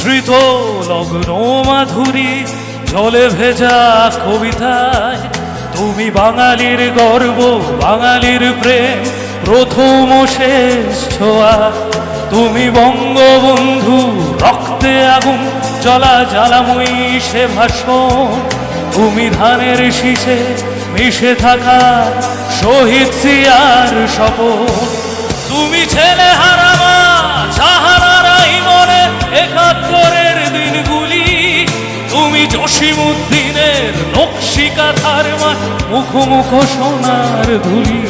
মিশ্রিত লগ্ন মাধুরী জলে ভেজা কবিতায় তুমি বাঙালির গর্ব, বাঙালির প্রেম, প্রথম শেষ ছোঁয়া। তুমি বঙ্গবন্ধু, রক্তে আগুন জ্বলা জ্বালাময়ী সে ভাষণ। তুমি ধানের শীষে মিশে থাকা শহীদ জিয়ার শপথ। তুমি ছেলে হারামা সাহারারা ইমনে একাত্তরের দিনগুলি। তুমি জসিমউদ্দিনের নকশি কাঁথার মাঠ, মুখোমুখ সোনার ধুলি।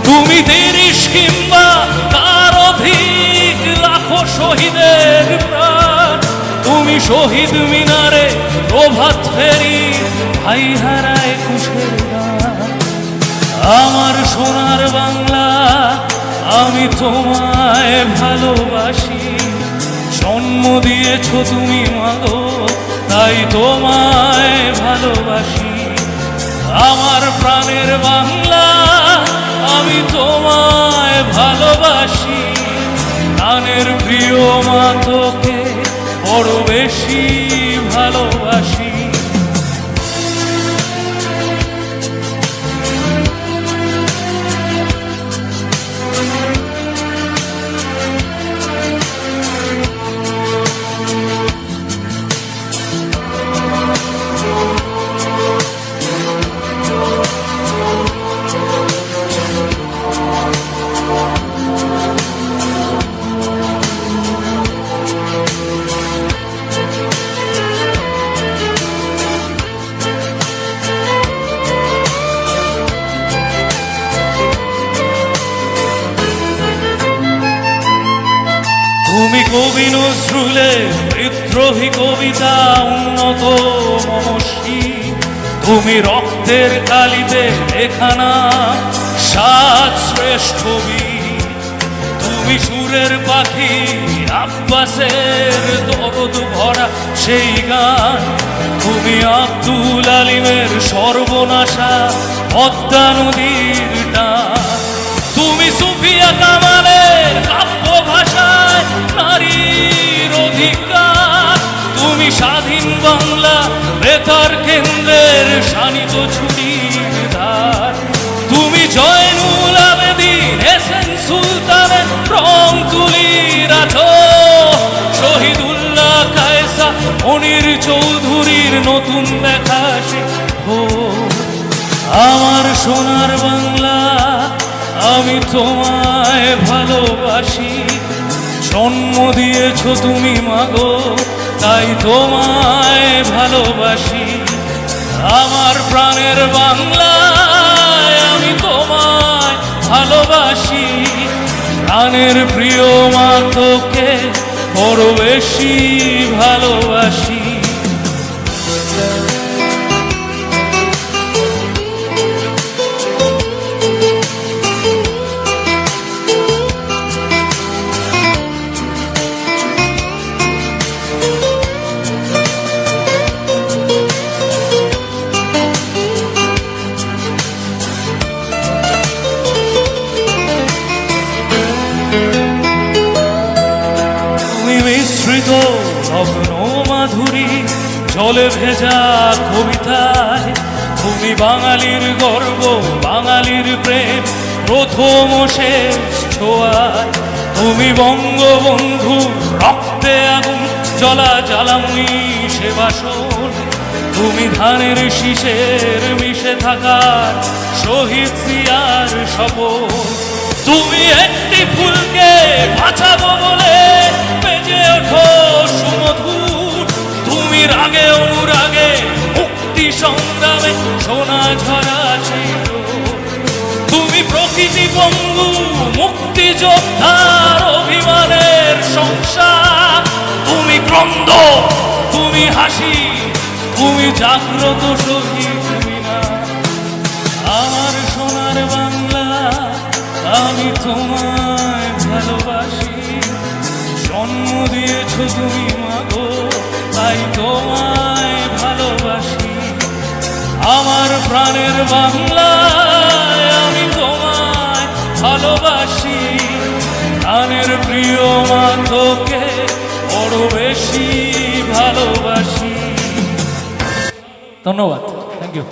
তুমি ৩০ কিংবা তার অধিক লাখো শহীদের প্রাণ। তুমি শহীদ মিনারে প্রভাত ফেরি ভাই হারায় একুশের গান। আমার সোনার বাংলা, আমি তোমায় ভালোবাসি। জন্ম দিয়েছ তুমি মাগো, তাই তোমায় ভালোবাসি। আমার প্রাণের বাংলা, আমি তোমায় ভালোবাসি। প্রাণের প্রিয় মা তোকে বড় বেশি ভালোবাসি। তুমি কবি নজরুলের বিদ্রোহী কবিতা উন্নত মমস্বী। তুমি রক্তের কালিতে লেখানা সাত শ্রেষ্ঠ কবি। তুমি সুরের পাখি আব্বাসের দরদ ভরা সেই গান। তুমি আব্দুল আলিমের সর্বনাশা পদ্মা নদীর টান। তুমি সুফিয়া কামালের কাব্য ভাষায় নারীর অধিকার। তুমি স্বাধীন বাংলা বেতার কেন্দ্রের শানিত ছুটির ধার। তুমি জয়নুল আবেদিন এসএন সুলতানের রং তুলির আছো। শহীদুল্লাহ কায়সা মনির চৌধুরীর নতুন দেখা শেখো। আমার সোনার বাংলা, আমি তোমায় ভালোবাসি। জন্ম দিয়েছ তুমি মাগো, তাই তোমায় ভালোবাসি। আমার প্রাণের বাংলা, আমি তোমায় ভালোবাসি। প্রাণের প্রিয় মা তোকে বড় বেশি ভালোবাসি। মিশ্রিত লগ্ন মাধুরী জলে ভেজা কবিতায় তুমি বাঙালির গর্ব, বাঙালির প্রেম, প্রথম শেষ ছোঁয়ায়। তুমি বঙ্গবন্ধু, রক্তে আগুন জ্বলা জ্বালাময়ী সে ভাষণ। তুমি ধানের শীষের মিশে থাকার শহীদ জিয়ার শপথ। তুমি একটি ফুলকে বাঁচাবো বলে বেজে ওঠো সুমধুর। তুমি রাগে অনুরাগে মুক্তি সংগ্রামে সোনা ঝরা ছিল। তুমি প্রকৃতি বঙ্গু, মুক্তি যোদ্ধার অভিমানের সংসার। তুমি ক্রন্দ, তুমি হাসি, তুমি জাগ্রত শহীদ মিনার। আমার সোনার বাংলা, আমি তোমায় ভালোবাসি। জন্ম দিয়েছ তুমি মাগো, তাই তোমায় ভালোবাসি। আমার প্রাণের বাংলা, আমি তোমায় ভালোবাসি। প্রাণের প্রিয় মা তোকে বড় বেশি ভালোবাসি। ধন্যবাদ, থ্যাংক ইউ।